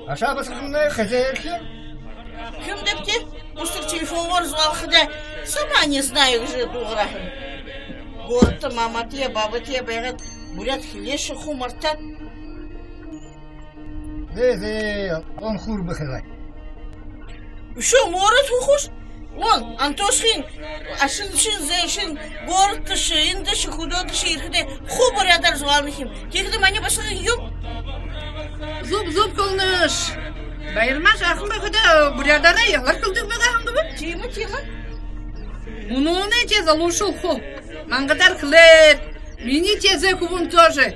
Аша басқаннай хозяйка кем? Кем депте? Устер телефон звал, хотя сама не знаю, где дуграхым. Город-то мама те, баба те, бегат, бурят хилеши хумартат. Он хур бахилай. Что, морот ухуш? Вон, Антошкин, ашин-шин, зайшин, город-то шиин-дыши, худо-дыши, ирхиде, хубар ядар звалмихим. Текді мане басқын юм? Зуб кылныш. Байырма жақын бақыда бурядана ялар кылдық баға ханды бұл? Тима. Уноны те залушыл хол. Маңғадар қылет. Мені тезе кубун тоже.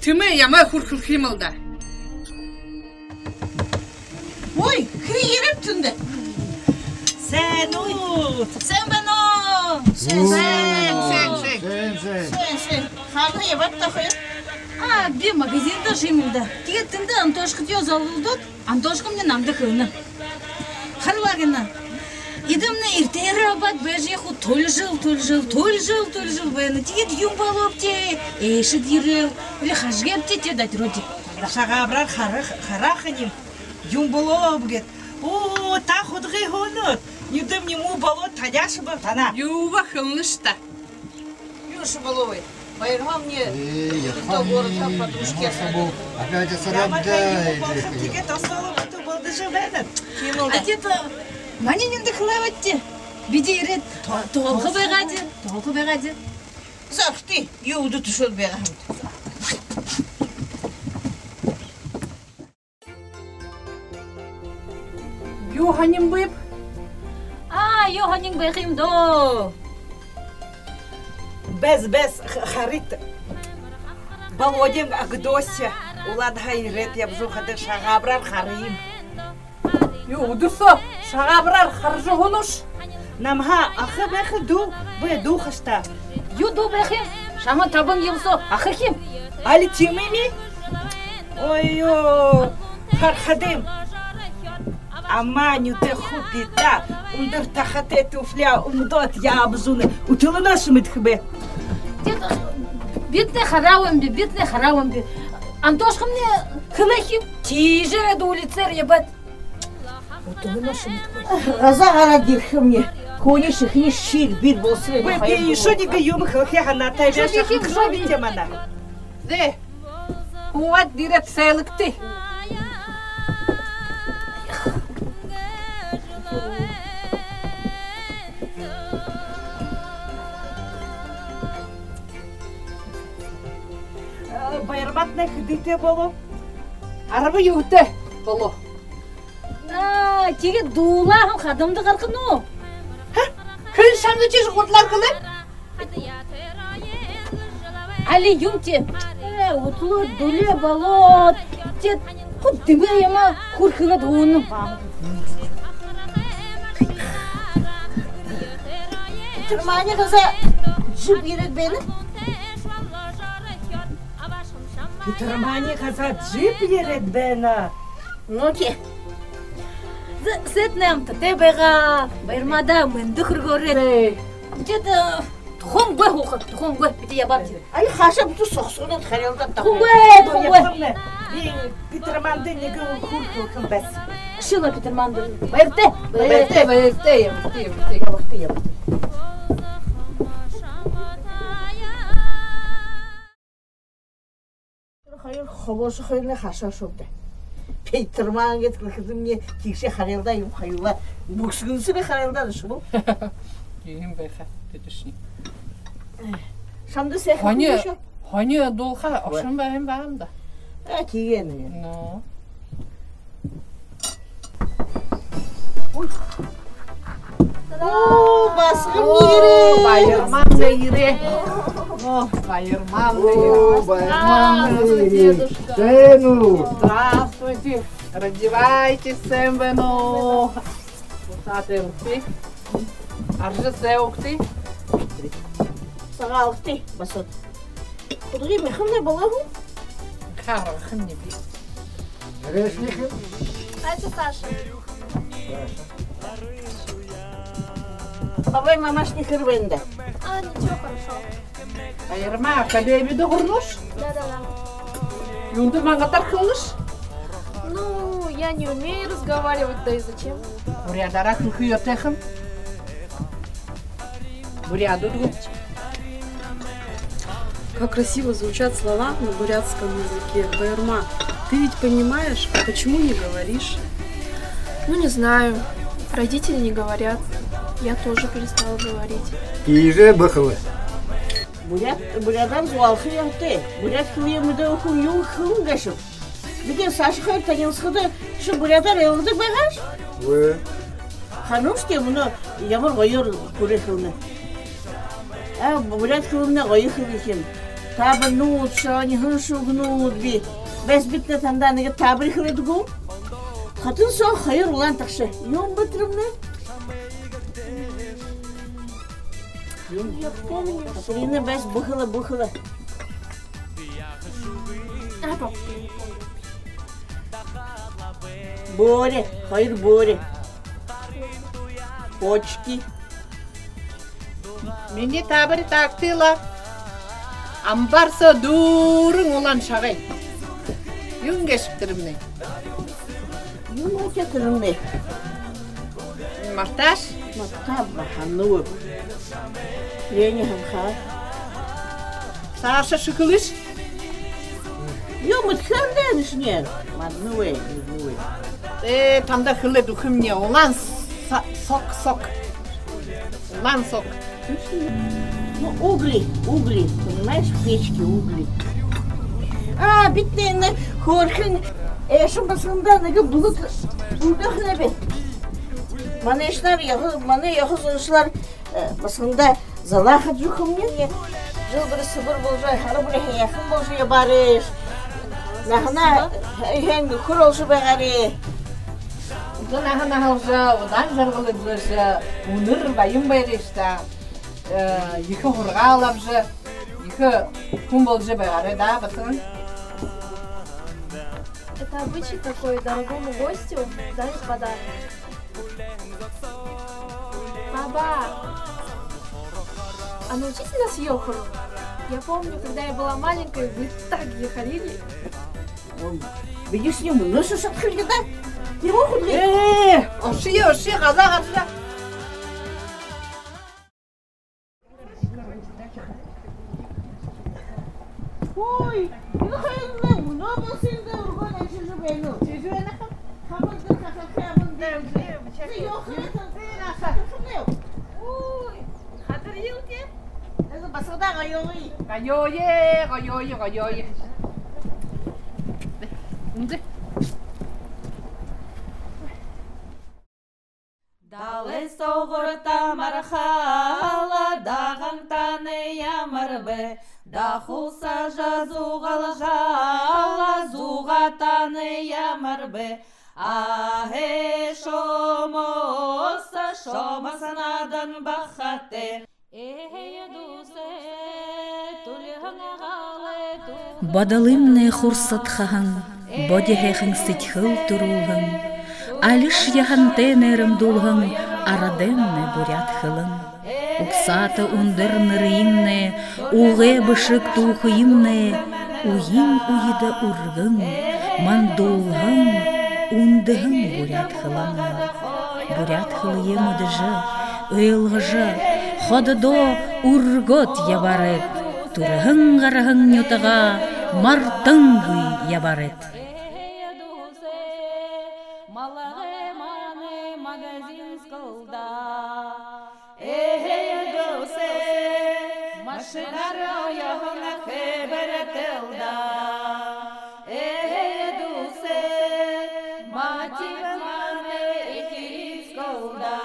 Тымы яма хуркыл химылда. Ой, кри еріп түнді. Sen ben o. Sen. Ханға ебат тақы. Bir magazinde жимилда. Тегеттіңді Антошқы дей залылдық. Антошқы мне намды қылны. Қарлагына. Идімні иртері абат бәжеқу төл жыл бәйіні. Тегет юм балып те, әші дирел, или хашгеп те дать роди. Шағабрар харақынем, юм балып гет. О, та худғы ғонut. Юдым нему балып тадяшы бұл тана. Юва қылнышта. Юшы баловай. Байырма мне до города подружки осадил. Опять осадил. Тегет осталып өті болды жібәді. А тета, мане ненді қылаватте. Биде ерет, тоғылғы байғады. Зақты, юуды түшіл бәғам. Йоханин бейб? Йоханин байқим до. Без харит. Балодин агдося. Улад хайрет ябзухады шағабрар харим. Удырса, шағабрар харжы ғоныш. Намха ахы бәхі ду қышта. Ду байқим. Шаман табын елсо, ақы кем? Али тимеми? Ой-ой, хархадым. Ама нюте хупита. Умдыр тахате туфля, умдот ябзуны. Утылына шымытхбе. Битне харавым бе. Антошқы мне қылайхим. Тижер улицер ебат. Утылына шымытхбе. Ғаза ғара дирхім не. Кони шықни шир бір болсы. Вы шоника юм хылхе ханатай бәші хылхе мана. Де, уат дирет сайлыкты. Байырматна хыдыте болу. Арабы югте болу. Теге дулағым қадымды қарқыну. Күн шамды чеш ұтлар қылы? Али юмте. Утлы дуле болот. Тет құд дыбы ема құрқылы дуыным. Тұрманы қыза жып ерек бені? Питермани каза джип ерет бена. Ну-ке. Сетнем те бега байырмада мынды көргөрет. Жеді тұхым гөй оқы, тұхым гөй, біте ябар жер. Ай хаша бұты соқсығынан қарелдап Тұхым гөй. Питерманды неге хуркыл кім бәс. Шыла Питерманды. Байырте. Hayır, xolosu xeyirle haşa şobda. Питерман гет кылкызым не кише харелда юм хайла. Буксгынсы бе харелда dışı bu. Yiyim beyha dedişni. Şamda sen Hani dolha aşın bayım bayım da. Kiyeni. No. Басқым ере. Байырман да ире. Байырман да ире. Сыну. Здравствуйте. Раздевайтесь, Сэмбэно. Сатырты. Аржы сеукты. Сағалықты басады. Құдығы мехімде бола ғу? Қарақын не бей. Решнихи. Катя, Саша. Бабай мамашны кірбенді. Ничего, хорошо. Байырма, кәлебі де құрныш. Да. Юнды маңғатар қылныш. Ну, я не умею разговаривать, да и зачем? Бурядара күлкі ертеқім. Буряду дугут. Как красиво звучат слова на бурятском языке. Байырма, ты ведь понимаешь, а почему не говоришь? Ну, не знаю. Родители не говорят. Я тоже перестала говорить. Иже бахылы. Бурядан зуалқы яқты. Бурят кілеміді оқын юң қылын қашып. Беген Саша қайыр таңенсқыды шы бурядар елғыды бағаш? Вы. Ханушке мұны ямыр ғойыр көре қылны. Бурят кіліміне ғойы қыл екен. Табы нұд, шағаны ғыншуғы нұд бей. Бәс бітті таңданыға табыр қылыды ғу. Қатын соң қайыр ұлан тақшы. Ең бұтырымны? Я помню. Катерина бәс бұқылы. Папа. Боре, қайыр боре. Почки. Менде табыр тақтыла. Амбарса дұрың олан шағай. Юн кешіптірімне. Ең өтетірімне. Марташ. Мақтап бақануы. Лені хамқа. Саша шықылыш. Ең мұткамдан ішінен. Маднуы. Тамда хылы дұқымне олан сок. Олан сок. Ну, угли, понимаешь, в печке угли. Бітті хорхын, әшім басында неге бұлық ұлдақына бе. Маны яғызыншылар басында залақы жүхімнен. Жыл бірі сыбыр болжай, хары бірі яқын болжай барыш. Нағына әйхен күр олжы бәғары. Одан ағылжа, одан жарғылыжы, ұныр байым байрышта. Екі құрға алапжы, екі күн болжы бәғары да басын. Это обычай такой, дорогому гостю дарить подарок. Баба, а научите нас ёхору? Я помню, когда я была маленькой, вы так ехали. Видишь, не мұны шашат қылгіда? Не оқыдғы? Ошы, қаза. Ой, bunu hayırlı bunu basın da urgan açıcı beni. Çocuğu ne kadar? Hamurda kakakabın devdi. Yok hayatım. Oy, hatır yıl ki. Ne basada Gayoye. Unde? Дали соғырта мархала, дағын таны ямырбы, дақуса жазуғал жала, зуға таны ямырбы. Ахе шомоса, шомасынадан бақаты. Бадалымны хурсатхахан, бодихехан ситхыл турулхан, алиш яхан тенерым дулхан, арадемне бурят хылын. Уксата ундырны рыйынны, уғе бышык тухыйымны, уйым уйыда ургын, мандулхан, ундыхын бурят хылын. Бурят хылые мыдыжы, ыйлғыжы, ходыдо ургот ябарыт, турыхын гарахын ютыға, мартыңгы ябарыт. Машинар ояғына қебіретілді. Дусе, мативаны икіз қолда.